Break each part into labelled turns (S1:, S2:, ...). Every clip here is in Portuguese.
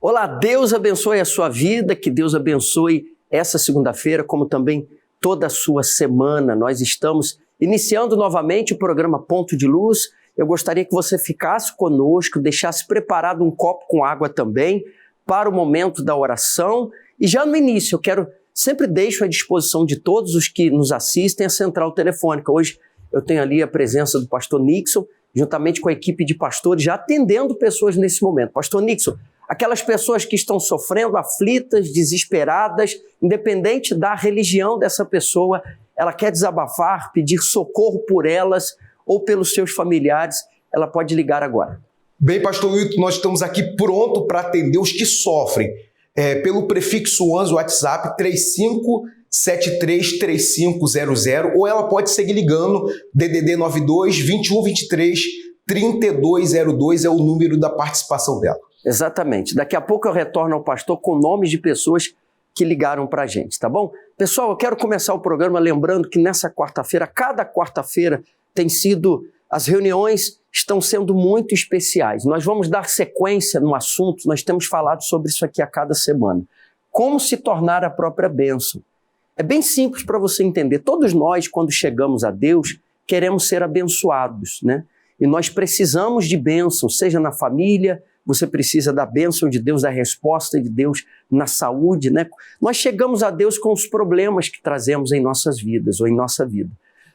S1: Olá, Deus abençoe a sua vida, que Deus abençoe essa segunda-feira, como também toda a sua semana. Nós estamos iniciando novamente o programa Ponto de Luz. Eu gostaria que você ficasse conosco, deixasse preparado um copo com água também para o momento da oração. E já no início, sempre deixo à disposição de todos os que nos assistem a central telefônica. Hoje eu tenho ali a presença do pastor Nixon, juntamente com a equipe de pastores, já atendendo pessoas nesse momento. Pastor Nixon, aquelas pessoas que estão sofrendo, aflitas, desesperadas, independente da religião dessa pessoa, ela quer desabafar, pedir socorro por elas ou pelos seus familiares, ela pode ligar agora.
S2: Bem, pastor Wilton, nós estamos aqui pronto para atender os que sofrem. Pelo prefixo 11 WhatsApp 35733500, ou ela pode seguir ligando DDD 92 2123 3202, é o número da participação dela.
S1: Exatamente. Daqui a pouco eu retorno ao pastor com nomes de pessoas que ligaram para a gente, tá bom? Pessoal, eu quero começar o programa lembrando que nessa quarta-feira, cada quarta-feira as reuniões estão sendo muito especiais. Nós vamos dar sequência no assunto, nós temos falado sobre isso aqui a cada semana. Como se tornar a própria bênção. É bem simples para você entender. Todos nós, quando chegamos a Deus, queremos ser abençoados, né? E nós precisamos de bênção, seja na família, você precisa da bênção de Deus, da resposta de Deus na saúde, né? Nós chegamos a Deus com os problemas que trazemos em nossas vidas ou em nossa vida.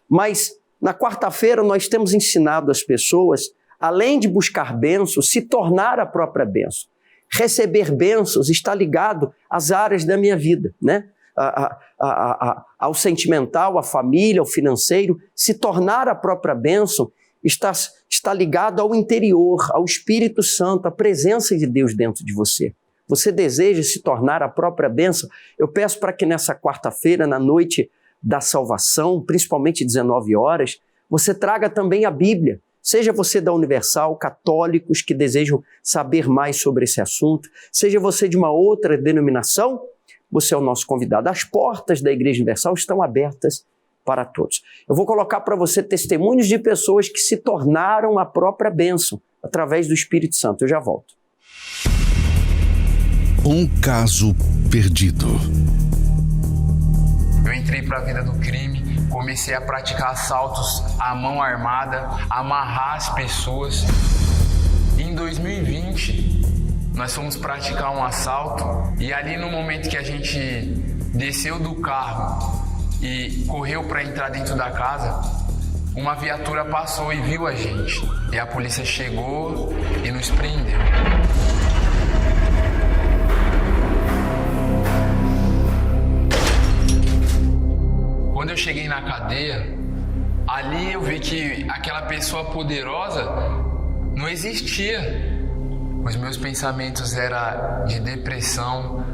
S1: Mas na quarta-feira nós temos ensinado as pessoas, além de buscar bênção, se tornar a própria bênção. Receber bênçãos está ligado às áreas da minha vida, né? Ao sentimental, à família, ao financeiro. Se tornar a própria bênção está ligado ao interior, ao Espírito Santo, à presença de Deus dentro de você. Você deseja se tornar a própria bênção? Eu peço para que nessa quarta-feira, na noite da salvação, principalmente 19 horas, você traga também a Bíblia. Seja você da Universal, católicos que desejam saber mais sobre esse assunto, seja você de uma outra denominação, você é o nosso convidado. As portas da Igreja Universal estão abertas para todos. Eu vou colocar para você testemunhos de pessoas que se tornaram a própria bênção através do Espírito Santo. Eu já volto.
S3: Um caso perdido.
S4: Eu entrei para a vida do crime, comecei a praticar assaltos à mão armada, amarrar as pessoas. Em 2020, nós fomos praticar um assalto e ali no momento que a gente desceu do carro e correu para entrar dentro da casa, uma viatura passou e viu a gente. E a polícia chegou e nos prendeu. Quando eu cheguei na cadeia, ali eu vi que aquela pessoa poderosa não existia. Os meus pensamentos eram de depressão,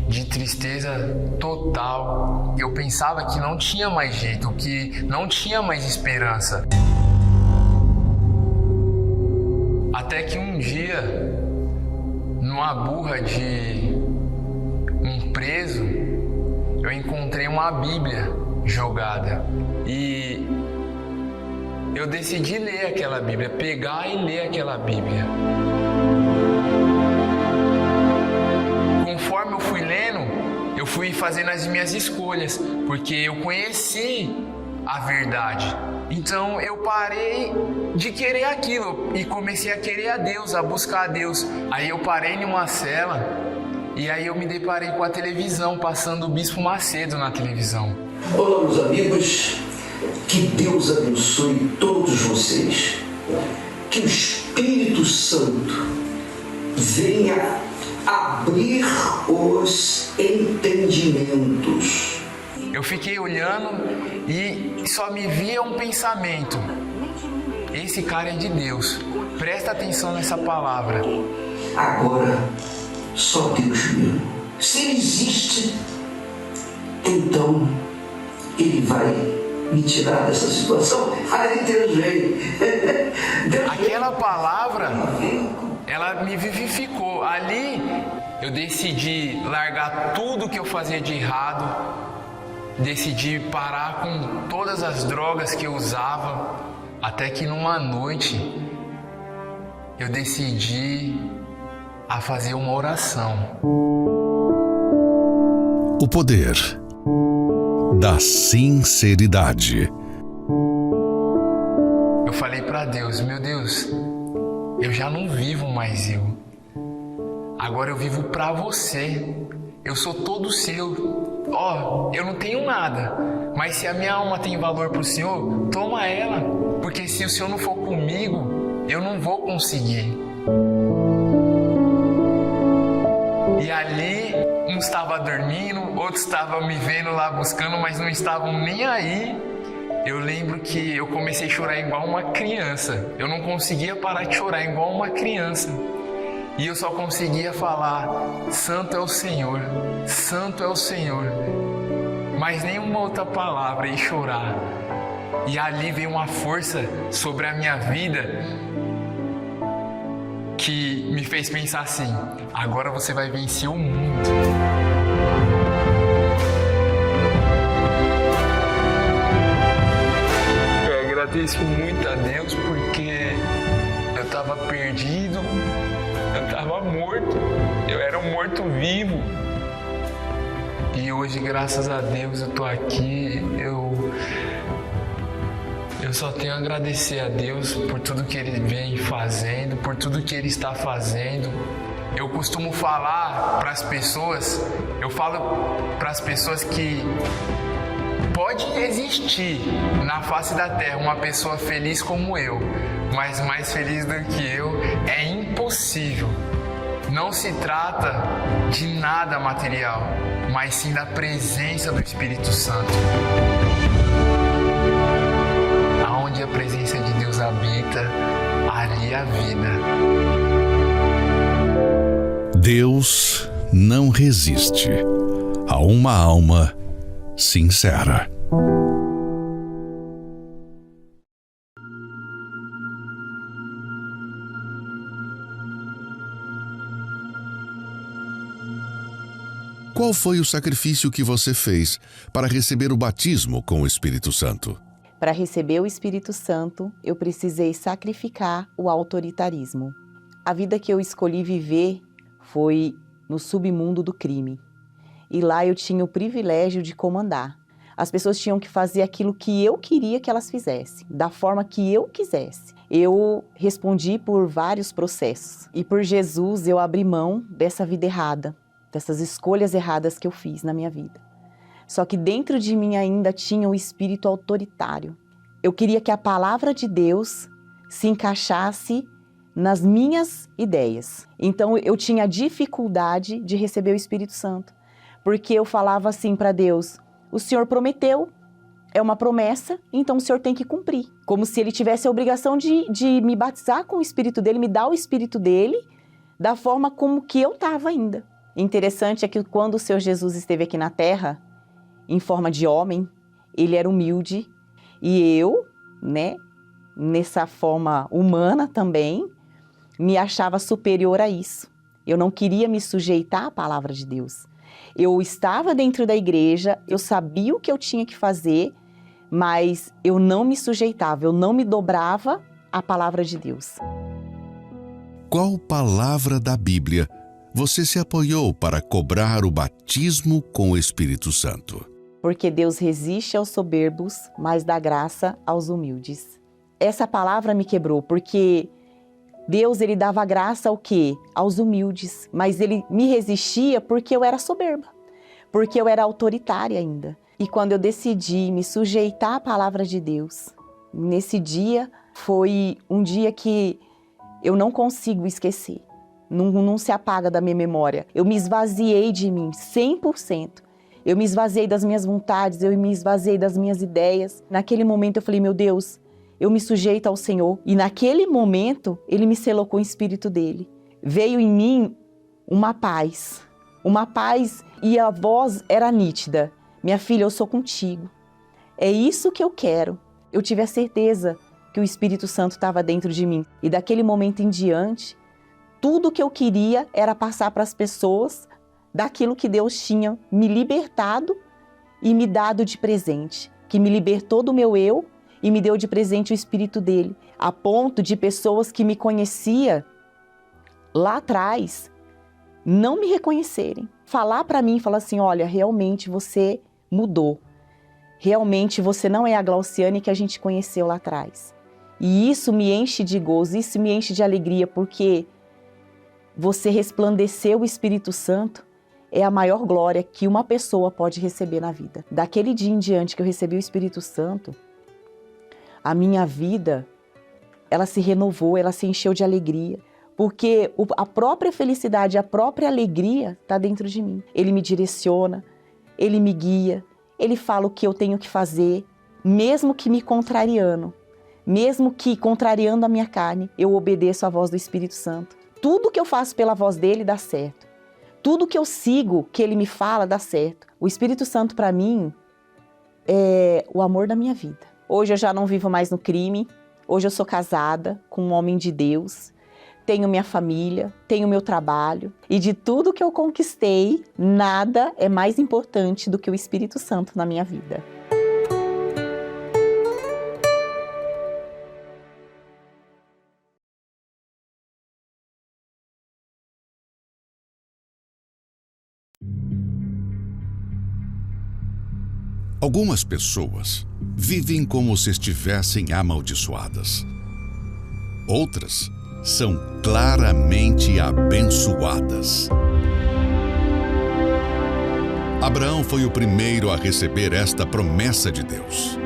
S4: de tristeza total. Eu pensava que não tinha mais jeito, que não tinha mais esperança. Até que um dia, numa burra de um preso, eu encontrei uma Bíblia jogada e eu decidi ler aquela Bíblia, pegar e ler aquela Bíblia. Conforme eu fui lendo, eu fui fazendo as minhas escolhas, porque eu conheci a verdade. Então eu parei de querer aquilo e comecei a querer a Deus, a buscar a Deus. Aí eu parei em uma cela e aí eu me deparei com a televisão, passando o Bispo Macedo na televisão.
S5: Olá, meus amigos, que Deus abençoe todos vocês. Que o Espírito Santo venha abrir os entendimentos.
S4: Eu fiquei olhando e só me via um pensamento. Esse cara é de Deus. Presta atenção nessa palavra.
S5: Agora, só Deus mesmo. Se Ele existe, então Ele vai me tirar dessa situação. Ai, Deus veio.
S4: Aquela palavra, ela me vivificou. Ali eu decidi largar tudo que eu fazia de errado, decidi parar com todas as drogas que eu usava, até que numa noite eu decidi a fazer uma oração.
S3: O poder da sinceridade.
S4: Eu falei para Deus, meu Deus, eu já não vivo mais eu. Agora eu vivo para você. Eu sou todo seu. Eu não tenho nada. Mas se a minha alma tem valor para o Senhor, toma ela. Porque se o Senhor não for comigo, eu não vou conseguir. E ali, um estava dormindo, outro estava me vendo lá buscando, mas não estavam nem aí. Eu lembro que eu comecei a chorar igual uma criança. Eu não conseguia parar de chorar igual uma criança. E eu só conseguia falar, Santo é o Senhor, Santo é o Senhor. Mas nenhuma outra palavra, e chorar. E ali veio uma força sobre a minha vida que me fez pensar assim, agora você vai vencer o mundo. Eu agradeço muito a Deus porque eu estava perdido, eu estava morto, eu era um morto-vivo. E hoje, graças a Deus, eu estou aqui, eu só tenho a agradecer a Deus por tudo que Ele vem fazendo, por tudo que Ele está fazendo. Eu costumo falar para as pessoas, que pode existir na face da terra uma pessoa feliz como eu, mas mais feliz do que eu é impossível. Não se trata de nada material, mas sim da presença do Espírito Santo. Aonde a presença de Deus habita, ali a vida.
S3: Deus não resiste a uma alma sincera. Qual foi o sacrifício que você fez para receber o batismo com o Espírito Santo?
S6: Para receber o Espírito Santo, eu precisei sacrificar o autoritarismo. A vida que eu escolhi viver foi no submundo do crime. E lá eu tinha o privilégio de comandar. As pessoas tinham que fazer aquilo que eu queria que elas fizessem, da forma que eu quisesse. Eu respondi por vários processos. E por Jesus eu abri mão dessa vida errada, dessas escolhas erradas que eu fiz na minha vida. Só que dentro de mim ainda tinha o espírito autoritário. Eu queria que a palavra de Deus se encaixasse nas minhas ideias. Então eu tinha dificuldade de receber o Espírito Santo, porque eu falava assim para Deus, o Senhor prometeu, é uma promessa, então o Senhor tem que cumprir. Como se Ele tivesse a obrigação de me batizar com o Espírito dEle, me dar o Espírito dEle, da forma como que eu estava ainda. Interessante é que quando o Senhor Jesus esteve aqui na Terra, em forma de homem, Ele era humilde, e eu, nessa forma humana também, me achava superior a isso. Eu não queria me sujeitar à palavra de Deus. Eu estava dentro da igreja, eu sabia o que eu tinha que fazer, mas eu não me sujeitava, eu não me dobrava à palavra de Deus.
S3: Qual palavra da Bíblia você se apoiou para cobrar o batismo com o Espírito Santo?
S6: Porque Deus resiste aos soberbos, mas dá graça aos humildes. Essa palavra me quebrou, porque Deus, Ele dava graça ao quê? Aos humildes, mas Ele me resistia porque eu era soberba, porque eu era autoritária ainda. E quando eu decidi me sujeitar à palavra de Deus, nesse dia foi um dia que eu não consigo esquecer, não se apaga da minha memória. Eu me esvaziei de mim 100%. Eu me esvaziei das minhas vontades, eu me esvaziei das minhas ideias. Naquele momento eu falei, meu Deus, eu me sujeito ao Senhor. E naquele momento, Ele me selou com o Espírito dEle. Veio em mim uma paz e a voz era nítida. Minha filha, eu sou contigo. É isso que eu quero. Eu tive a certeza que o Espírito Santo estava dentro de mim. E daquele momento em diante, tudo que eu queria era passar para as pessoas daquilo que Deus tinha me libertado e me dado de presente, que me libertou do meu eu e me deu de presente o Espírito dEle, a ponto de pessoas que me conheciam lá atrás não me reconhecerem. Falar para mim, falar assim, olha, realmente você mudou. Realmente você não é a Glauciane que a gente conheceu lá atrás. E isso me enche de gozo, isso me enche de alegria, porque você resplandeceu o Espírito Santo é a maior glória que uma pessoa pode receber na vida. Daquele dia em diante que eu recebi o Espírito Santo, a minha vida, ela se renovou, ela se encheu de alegria, porque a própria felicidade, a própria alegria está dentro de mim. Ele me direciona, ele me guia, ele fala o que eu tenho que fazer, mesmo que me contrariando, mesmo que contrariando a minha carne, eu obedeço à voz do Espírito Santo. Tudo que eu faço pela voz dele dá certo. Tudo que eu sigo, que ele me fala, dá certo. O Espírito Santo, para mim, é o amor da minha vida. Hoje eu já não vivo mais no crime. Hoje eu sou casada com um homem de Deus. Tenho minha família, tenho meu trabalho. E de tudo que eu conquistei, nada é mais importante do que o Espírito Santo na minha vida.
S3: Algumas pessoas vivem como se estivessem amaldiçoadas. Outras são claramente abençoadas. Abraão foi o primeiro a receber esta promessa de Deus: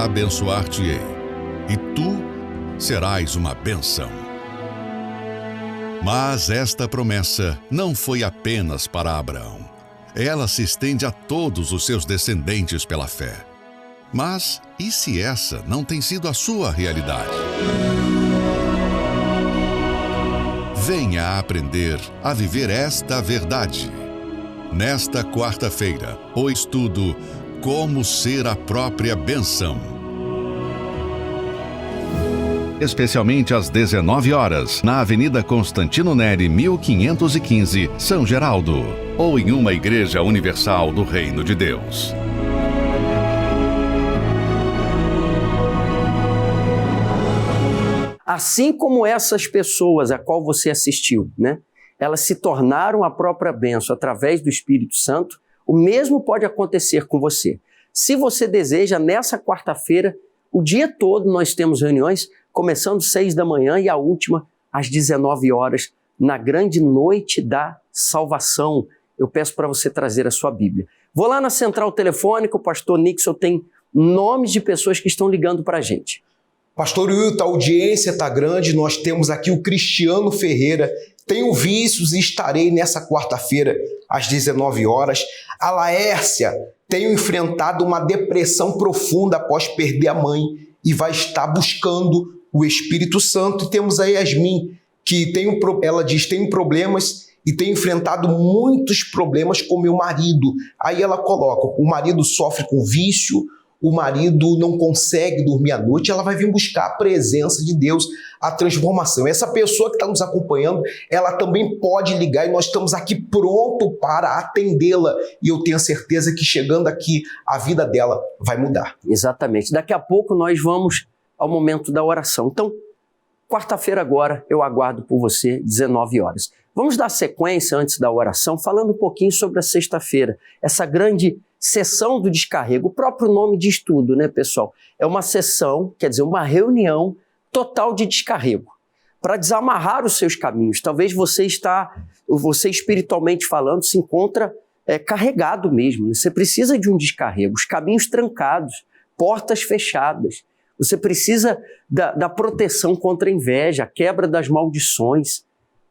S3: abençoar-te-ei, e tu serás uma bênção. Mas esta promessa não foi apenas para Abraão. Ela se estende a todos os seus descendentes pela fé. Mas e se essa não tem sido a sua realidade? Venha aprender a viver esta verdade. Nesta quarta-feira, o estudo Como Ser a Própria Bênção. Especialmente às 19 horas, na Avenida Constantino Neri, 1515, São Geraldo, ou em uma igreja universal do Reino de Deus.
S1: Assim como essas pessoas a qual você assistiu, né? Elas se tornaram a própria bênção através do Espírito Santo, o mesmo pode acontecer com você. Se você deseja, nessa quarta-feira, o dia todo nós temos reuniões, começando às 6 da manhã e a última às 19 horas, na grande noite da salvação. Eu peço para você trazer a sua Bíblia. Vou lá na central telefônica, o pastor Nixon tem nomes de pessoas que estão ligando para a gente.
S2: Pastor Wilton, a audiência está grande, nós temos aqui o Cristiano Ferreira, tenho vícios e estarei nessa quarta-feira às 19 horas. A Laércia, tenho enfrentado uma depressão profunda após perder a mãe e vai estar buscando o Espírito Santo. E temos a Yasmin, que ela diz, tenho problemas e tenho enfrentado muitos problemas com meu marido. Aí ela coloca, o marido sofre com vício, o marido não consegue dormir à noite, ela vai vir buscar a presença de Deus, a transformação. Essa pessoa que está nos acompanhando, ela também pode ligar e nós estamos aqui pronto para atendê-la. E eu tenho certeza que chegando aqui, a vida dela vai mudar.
S1: Exatamente. Daqui a pouco nós vamos ao momento da oração. Então, quarta-feira agora, eu aguardo por você, 19 horas. Vamos dar sequência antes da oração, falando um pouquinho sobre a sexta-feira, essa grande sessão do descarrego. O próprio nome diz tudo, né, pessoal? É uma sessão, quer dizer, uma reunião total de descarrego, para desamarrar os seus caminhos. Talvez você espiritualmente falando, se encontra carregado mesmo. Você precisa de um descarrego, os caminhos trancados, portas fechadas. Você precisa da proteção contra a inveja, a quebra das maldições.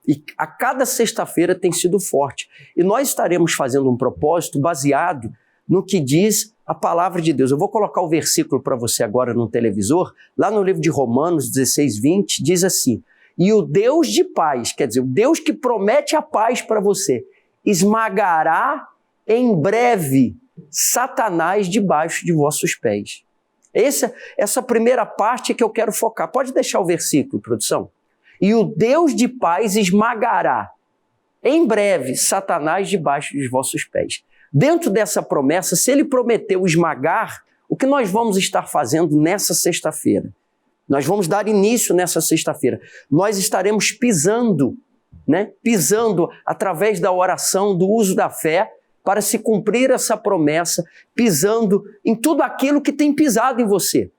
S1: E a cada sexta-feira tem sido forte. E nós estaremos fazendo um propósito baseado no que diz a palavra de Deus. Eu vou colocar o versículo para você agora no televisor. Lá no livro de Romanos 16, 20, diz assim: e o Deus de paz, quer dizer, o Deus que promete a paz para você, esmagará em breve Satanás debaixo de vossos pés. Essa primeira parte é que eu quero focar. Pode deixar o versículo, produção? E o Deus de paz esmagará em breve Satanás debaixo dos vossos pés. Dentro dessa promessa, se ele prometeu esmagar, o que nós vamos estar fazendo nessa sexta-feira? Nós vamos dar início nessa sexta-feira. Nós estaremos pisando né? Pisando através da oração, do uso da fé, para se cumprir essa promessa, pisando em tudo aquilo que tem pisado em você.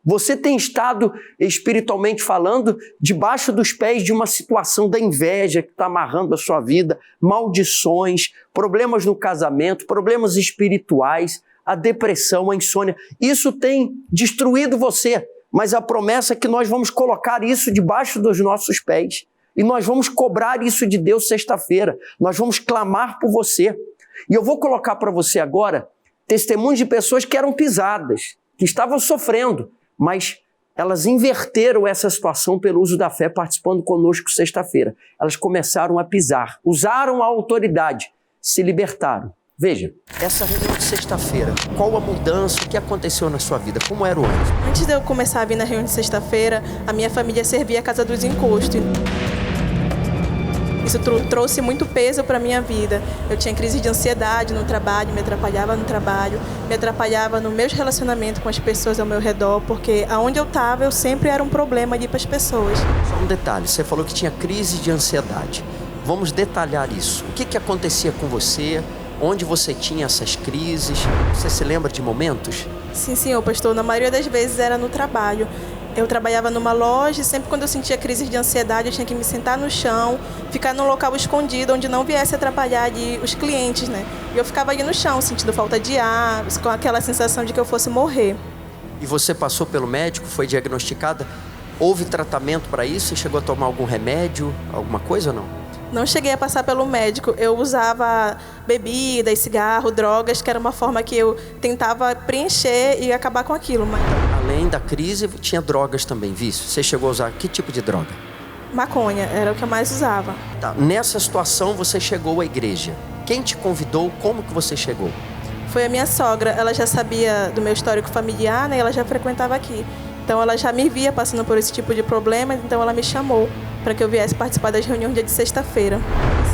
S1: Você tem estado, espiritualmente falando, debaixo dos pés de uma situação da inveja que está amarrando a sua vida, maldições, problemas no casamento, problemas espirituais, a depressão, a insônia. Isso tem destruído você, mas a promessa é que nós vamos colocar isso debaixo dos nossos pés e nós vamos cobrar isso de Deus sexta-feira. Nós vamos clamar por você. E eu vou colocar para você agora testemunhos de pessoas que eram pisadas, que estavam sofrendo, mas elas inverteram essa situação pelo uso da fé, participando conosco sexta-feira. Elas começaram a pisar, usaram a autoridade, se libertaram. Veja, essa reunião de sexta-feira, qual a mudança, o que aconteceu na sua vida, como era o antes?
S7: Antes de eu começar a vir na reunião de sexta-feira, a minha família servia a Casa dos Encostos. Isso trouxe muito peso para a minha vida. Eu tinha crise de ansiedade no trabalho, me atrapalhava no trabalho, me atrapalhava no meus relacionamentos com as pessoas ao meu redor, porque aonde eu estava, eu sempre era um problema ali para as pessoas.
S1: Só um detalhe, você falou que tinha crise de ansiedade. Vamos detalhar isso. O que acontecia com você? Onde você tinha essas crises? Você se lembra de momentos?
S7: Sim, senhor pastor. Na maioria das vezes era no trabalho. Eu trabalhava numa loja e sempre quando eu sentia crise de ansiedade, eu tinha que me sentar no chão, ficar num local escondido, onde não viesse atrapalhar ali os clientes, né? E eu ficava ali no chão, sentindo falta de ar, com aquela sensação de que eu fosse morrer.
S1: E você passou pelo médico, foi diagnosticada? Houve tratamento para isso? Você chegou a tomar algum remédio, alguma coisa ou não?
S7: Não cheguei a passar pelo médico. Eu usava bebidas, cigarro, drogas, que era uma forma que eu tentava preencher e acabar com aquilo. Mas...
S1: Além da crise, tinha drogas também, vício. Você chegou a usar que tipo de droga?
S7: Maconha, era o que eu mais usava.
S1: Tá. Nessa situação, você chegou à igreja. Quem te convidou? Como que você chegou?
S7: Foi a minha sogra. Ela já sabia do meu histórico familiar, né? Ela já frequentava aqui. Então, ela já me via passando por esse tipo de problema, então ela me chamou para que eu viesse participar das reuniões dia de sexta-feira.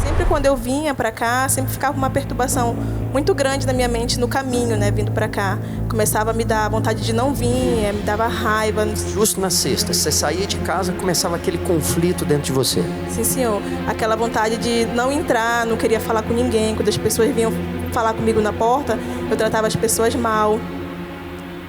S7: Sempre quando eu vinha para cá, sempre ficava uma perturbação muito grande na minha mente no caminho, né, vindo para cá. Começava a me dar vontade de não vir, me dava raiva.
S1: Justo na sexta, você saía de casa, começava aquele conflito dentro de você.
S7: Sim, senhor. Aquela vontade de não entrar, não queria falar com ninguém. Quando as pessoas vinham falar comigo na porta, eu tratava as pessoas mal.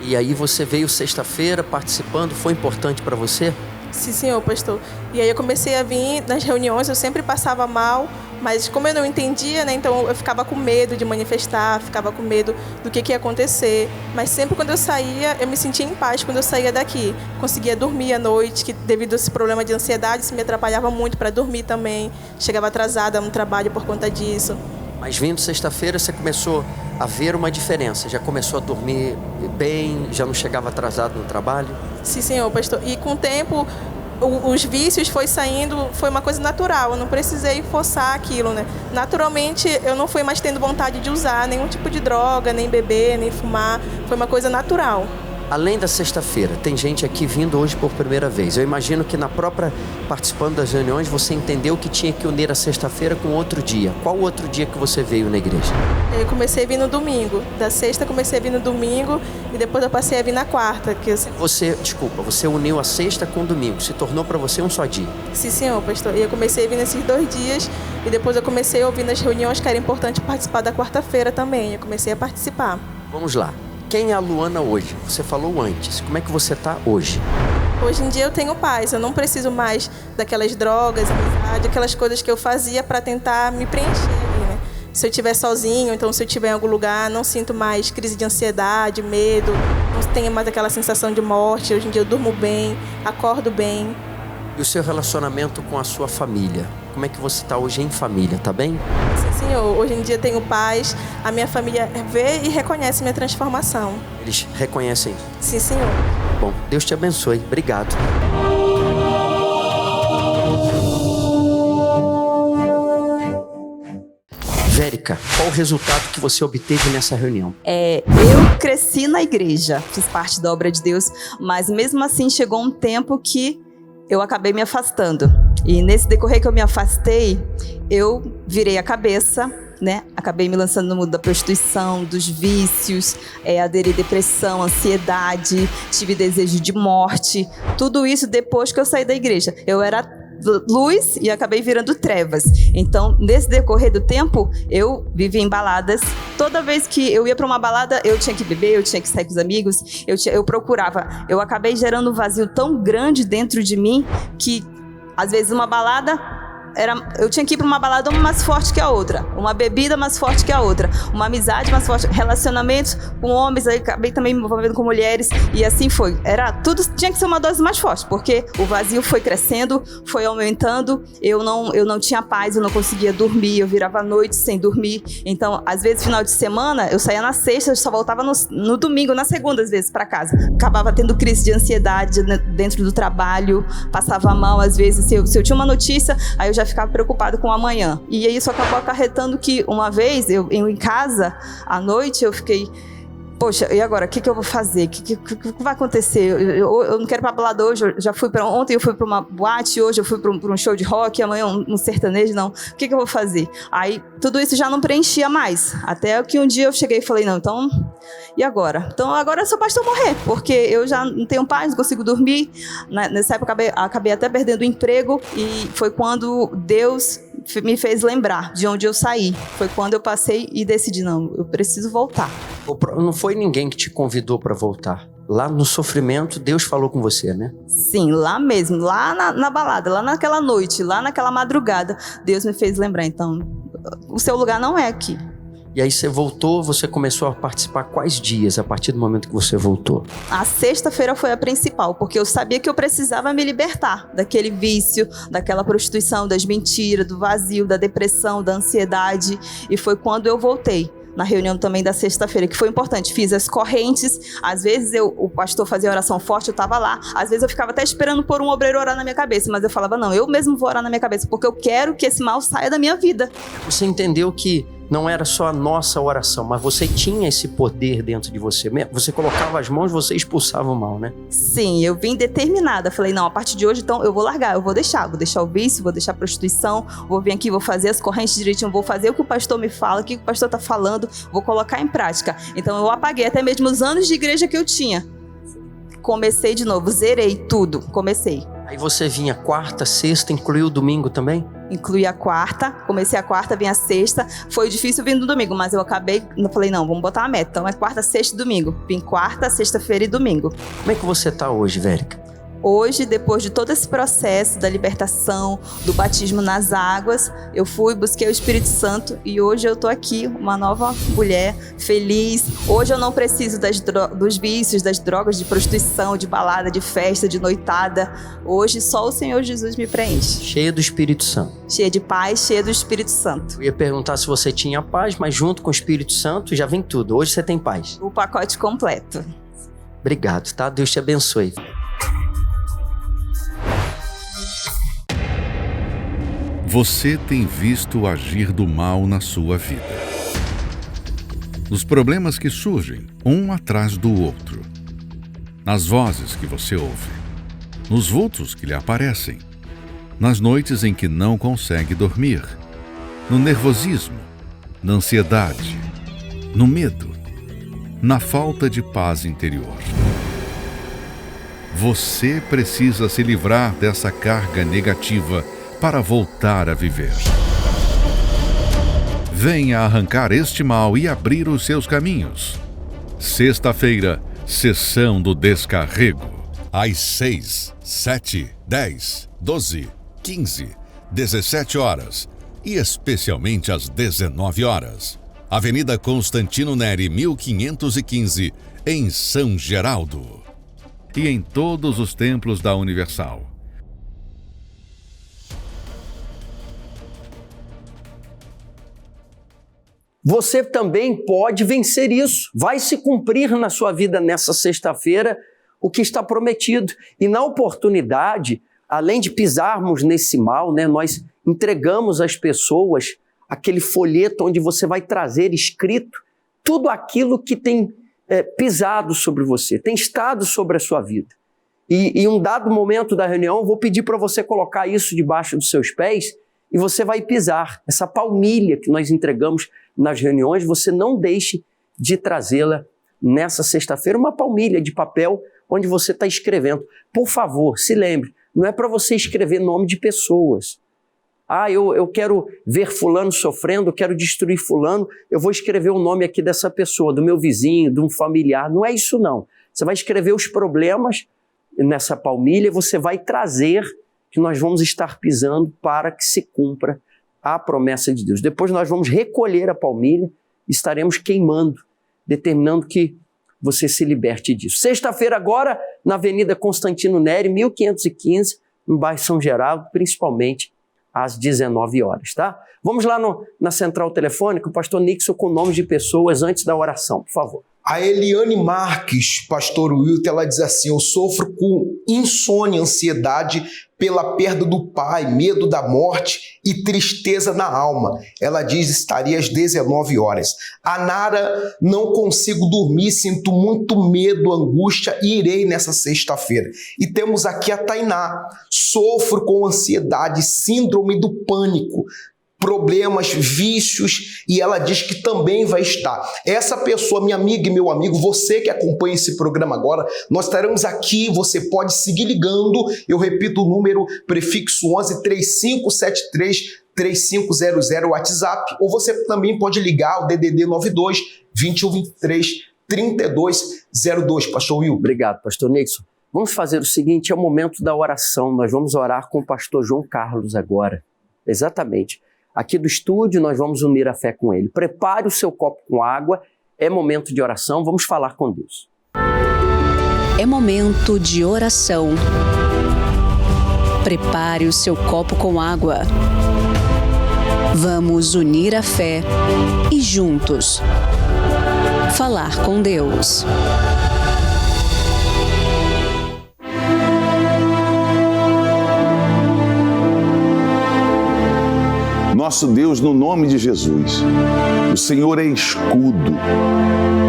S1: E aí você veio sexta-feira participando, foi importante para você?
S7: Sim, senhor, pastor. E aí eu comecei a vir nas reuniões, eu sempre passava mal, mas como eu não entendia, né, então eu ficava com medo de manifestar, ficava com medo do que ia acontecer. Mas sempre quando eu saía, eu me sentia em paz quando eu saía daqui. Conseguia dormir à noite, que devido a esse problema de ansiedade, isso me atrapalhava muito para dormir também. Chegava atrasada no trabalho por conta disso.
S1: Mas vindo sexta-feira, você começou a ver uma diferença? Já começou a dormir bem? Já não chegava atrasado no trabalho?
S7: Sim, senhor, pastor. E com o tempo, os vícios foi saindo, foi uma coisa natural. Eu não precisei forçar aquilo, né? Naturalmente, eu não fui mais tendo vontade de usar nenhum tipo de droga, nem beber, nem fumar. Foi uma coisa natural.
S1: Além da sexta-feira, tem gente aqui vindo hoje por primeira vez. Eu imagino que na própria participando das reuniões, você entendeu que tinha que unir a sexta-feira com outro dia. Qual outro dia que você veio na igreja?
S7: Eu comecei a vir no domingo. Da sexta comecei a vir no domingo e depois eu passei a vir na quarta.
S1: Você uniu a sexta com o domingo. Se tornou para você um só dia.
S7: Sim, senhor, pastor. E eu comecei a vir nesses 2 dias e depois eu comecei a ouvir nas reuniões que era importante participar da quarta-feira também. Eu comecei a participar.
S1: Vamos lá. Quem é a Luana hoje? Você falou antes. Como é que você está hoje?
S7: Hoje em dia eu tenho paz. Eu não preciso mais daquelas drogas, amizade, aquelas coisas que eu fazia para tentar me preencher ali, né? Se eu estiver sozinho, então se eu estiver em algum lugar, não sinto mais crise de ansiedade, medo, não tenho mais aquela sensação de morte. Hoje em dia eu durmo bem, acordo bem.
S1: E o seu relacionamento com a sua família? Como é que você está hoje em família? Tá bem?
S7: Sim, senhor. Hoje em dia tenho paz. A minha família vê e reconhece minha transformação.
S1: Eles reconhecem?
S7: Sim, senhor.
S1: Bom, Deus te abençoe. Obrigado. Vérica, qual o resultado que você obteve nessa reunião?
S8: Eu cresci na igreja, fiz parte da obra de Deus, mas mesmo assim chegou um tempo que eu acabei me afastando. E nesse decorrer que eu me afastei, eu virei a cabeça, né? Acabei me lançando no mundo da prostituição, dos vícios, aderi à depressão, ansiedade, tive desejo de morte. Tudo isso depois que eu saí da igreja. Eu era luz e acabei virando trevas. Então, nesse decorrer do tempo, eu vivia em baladas. Toda vez que eu ia para uma balada, eu tinha que beber, eu tinha que sair com os amigos, eu procurava. Eu acabei gerando um vazio tão grande dentro de mim que, às vezes, uma balada... eu tinha que ir para uma balada uma mais forte que a outra, uma bebida mais forte que a outra, uma amizade mais forte, relacionamentos com homens, aí acabei também me envolvendo com mulheres, e assim foi. Tudo tinha que ser uma dose mais forte, porque o vazio foi crescendo, foi aumentando, eu não tinha paz, eu não conseguia dormir, eu virava a noite sem dormir. Então, às vezes, final de semana, eu saía na sexta, eu só voltava no domingo, na segunda, às vezes, para casa. Acabava tendo crise de ansiedade dentro do trabalho, passava mal, às vezes, se eu tinha uma notícia, aí eu já ficava preocupado com o amanhã. E isso acabou acarretando que, uma vez, eu em casa, à noite, eu fiquei... Poxa, e agora? O que eu vou fazer? O que vai acontecer? Eu não quero ir pra balada hoje, ontem eu fui para uma boate, hoje eu fui para um show de rock, amanhã um sertanejo, não. O que eu vou fazer? Aí, tudo isso já não preenchia mais. Até que um dia eu cheguei e falei, não, então, e agora? Então, agora eu sou pastor morrer, porque eu já não tenho paz, não consigo dormir. Nessa época, acabei até perdendo o emprego, e foi quando Deus me fez lembrar de onde eu saí. Foi quando eu passei e decidi, não, eu preciso voltar.
S1: Não foi ninguém que te convidou para voltar. Lá no sofrimento, Deus falou com você, né?
S8: Sim, lá mesmo, lá na balada, lá naquela noite, lá naquela madrugada, Deus me fez lembrar, então, o seu lugar não é aqui.
S1: E aí você voltou, você começou a participar quais dias a partir do momento que você voltou?
S8: A sexta-feira foi a principal, porque eu sabia que eu precisava me libertar daquele vício, daquela prostituição, das mentiras, do vazio, da depressão, da ansiedade. E foi quando eu voltei. Na reunião também da sexta-feira, que foi importante, fiz as correntes, às vezes o pastor fazia oração forte, eu estava lá, às vezes eu ficava até esperando por um obreiro orar na minha cabeça, mas eu falava, não, eu mesmo vou orar na minha cabeça, porque eu quero que esse mal saia da minha vida.
S1: Você entendeu que não era só a nossa oração, mas você tinha esse poder dentro de você. Você colocava as mãos, você expulsava o mal, né?
S8: Sim, eu vim determinada. Falei, não, a partir de hoje, então, eu vou largar, eu vou deixar o vício, vou deixar a prostituição, vou vir aqui, vou fazer as correntes direitinho, vou fazer o que o pastor me fala, o que o pastor tá falando, vou colocar em prática. Então, eu apaguei até mesmo os anos de igreja que eu tinha. Comecei de novo, zerei tudo, comecei.
S1: Aí você vinha quarta, sexta, incluiu o domingo também?
S8: Incluí a quarta, comecei a quarta, vim a sexta. Foi difícil vir no domingo, mas eu falei, não, vamos botar uma meta. Então é quarta, sexta e domingo. Vim quarta, sexta-feira e domingo.
S1: Como é que você tá hoje, Vérica?
S8: Hoje, depois de todo esse processo da libertação, do batismo nas águas, eu busquei o Espírito Santo e hoje eu tô aqui, uma nova mulher, feliz. Hoje eu não preciso dos vícios, das drogas, de prostituição, de balada, de festa, de noitada. Hoje só o Senhor Jesus me preenche.
S1: Cheia do Espírito Santo.
S8: Cheia de paz, cheia do Espírito Santo.
S1: Eu ia perguntar se você tinha paz, mas junto com o Espírito Santo já vem tudo. Hoje você tem paz.
S8: O pacote completo.
S1: Obrigado, tá? Deus te abençoe.
S3: Você tem visto o agir do mal na sua vida. Nos problemas que surgem, um atrás do outro. Nas vozes que você ouve. Nos vultos que lhe aparecem. Nas noites em que não consegue dormir. No nervosismo. Na ansiedade. No medo. Na falta de paz interior. Você precisa se livrar dessa carga negativa para voltar a viver. Venha arrancar este mal e abrir os seus caminhos. Sexta-feira, sessão do descarrego. Às 6, 7, 10, 12, 15, 17 horas e especialmente às 19 horas. Avenida Constantino Neri, 1515, em São Geraldo. E em todos os templos da Universal.
S1: Você também pode vencer isso. Vai se cumprir na sua vida nessa sexta-feira o que está prometido. E na oportunidade, além de pisarmos nesse mal, né, nós entregamos às pessoas aquele folheto onde você vai trazer escrito tudo aquilo que tem pisado sobre você, tem estado sobre a sua vida. E em um dado momento da reunião, eu vou pedir para você colocar isso debaixo dos seus pés e você vai pisar. Essa palmilha que nós entregamos nas reuniões, você não deixe de trazê-la nessa sexta-feira, uma palmilha de papel onde você está escrevendo. Por favor, se lembre, não é para você escrever nome de pessoas. Ah, eu quero ver fulano sofrendo, eu quero destruir fulano, eu vou escrever o nome aqui dessa pessoa, do meu vizinho, de um familiar. Não é isso não. Você vai escrever os problemas nessa palmilha e você vai trazer que nós vamos estar pisando para que se cumpra a promessa de Deus. Depois nós vamos recolher a palmilha e estaremos queimando, determinando que você se liberte disso. Sexta-feira agora, na Avenida Constantino Neri, 1515, no bairro São Geraldo, principalmente às 19 horas, tá? Vamos lá na central telefônica, o pastor Nixon com nomes de pessoas antes da oração, por favor.
S2: A Eliane Marques, pastor Wilton, ela diz assim: eu sofro com insônia, ansiedade pela perda do pai, medo da morte e tristeza na alma. Ela diz: estaria às 19 horas. A Nara: não consigo dormir, sinto muito medo, angústia e irei nessa sexta-feira. E temos aqui a Tainá: sofro com ansiedade, síndrome do pânico, problemas, vícios, e ela diz que também vai estar. Essa pessoa, minha amiga e meu amigo, você que acompanha esse programa agora, nós estaremos aqui, você pode seguir ligando, eu repito o número, prefixo 11 3573 3500 WhatsApp, ou você também pode ligar o DDD 92 2123 3202. Pastor Will.
S1: Obrigado, pastor Nixon. Vamos fazer o seguinte, é o momento da oração, nós vamos orar com o pastor João Carlos agora. Exatamente. Aqui do estúdio nós vamos unir a fé com ele. Prepare o seu copo com água, é momento de oração, vamos falar com Deus.
S9: É momento de oração. Prepare o seu copo com água. Vamos unir a fé e juntos falar com Deus.
S10: Nosso Deus, no nome de Jesus, o Senhor é escudo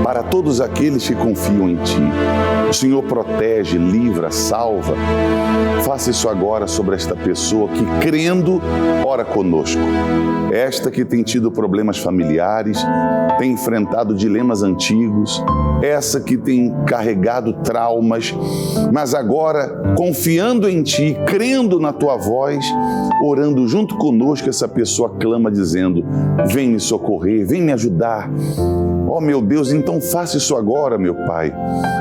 S10: para todos aqueles que confiam em Ti. O Senhor protege, livra, salva. Faça isso agora sobre esta pessoa que, crendo, ora conosco. Esta que tem tido problemas familiares, tem enfrentado dilemas antigos, essa que tem carregado traumas, mas agora, confiando em Ti, crendo na Tua voz, orando junto conosco, essa pessoa clama dizendo: vem me socorrer, vem me ajudar. Oh meu Deus, então faça isso agora, meu Pai.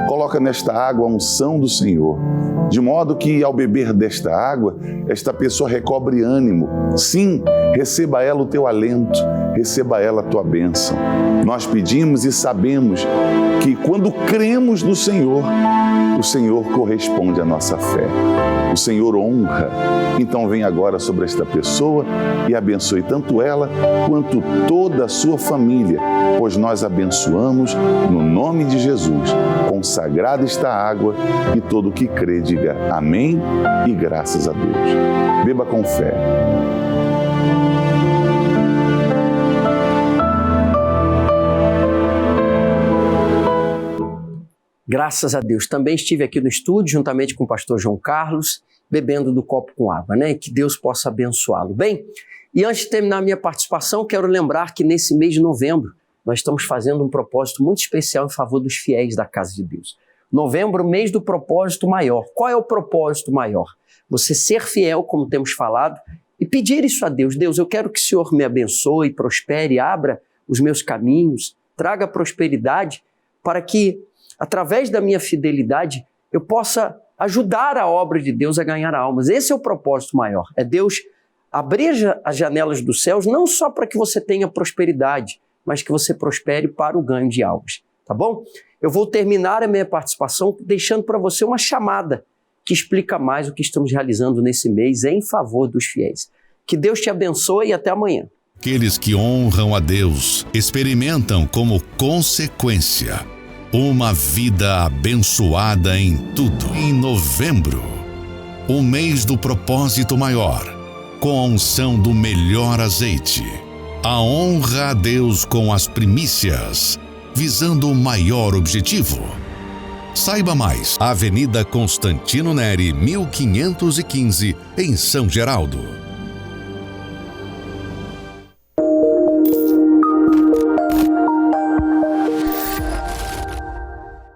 S10: Coloca nesta água a unção do Senhor, de modo que ao beber desta água, esta pessoa recobre ânimo. Sim, receba ela o Teu alento, receba ela a Tua bênção. Nós pedimos e sabemos que quando cremos no Senhor, o Senhor corresponde à nossa fé. O Senhor honra. Então vem agora sobre esta pessoa e abençoe tanto ela quanto toda a sua família, pois nós abençoamos no nome de Jesus. Consagrada está a água e todo o que crê diga amém e graças a Deus. Beba com fé.
S1: Graças a Deus. Também estive aqui no estúdio, juntamente com o pastor João Carlos, bebendo do copo com água, né? Que Deus possa abençoá-lo. Bem, e antes de terminar a minha participação, quero lembrar que nesse mês de novembro, nós estamos fazendo um propósito muito especial em favor dos fiéis da casa de Deus. Novembro, mês do propósito maior. Qual é o propósito maior? Você ser fiel, como temos falado, e pedir isso a Deus. Deus, eu quero que o Senhor me abençoe, prospere, abra os meus caminhos, traga prosperidade para que, através da minha fidelidade, eu possa ajudar a obra de Deus a ganhar almas. Esse é o propósito maior. É Deus abrir as janelas dos céus, não só para que você tenha prosperidade, mas que você prospere para o ganho de almas. Tá bom? Eu vou terminar a minha participação deixando para você uma chamada que explica mais o que estamos realizando nesse mês em favor dos fiéis. Que Deus te abençoe e até amanhã.
S3: Aqueles que honram a Deus experimentam como consequência uma vida abençoada em tudo. Em novembro, o mês do propósito maior, com a unção do melhor azeite. A honra a Deus com as primícias, visando o maior objetivo. Saiba mais, Avenida Constantino Neri, 1515, em São Geraldo.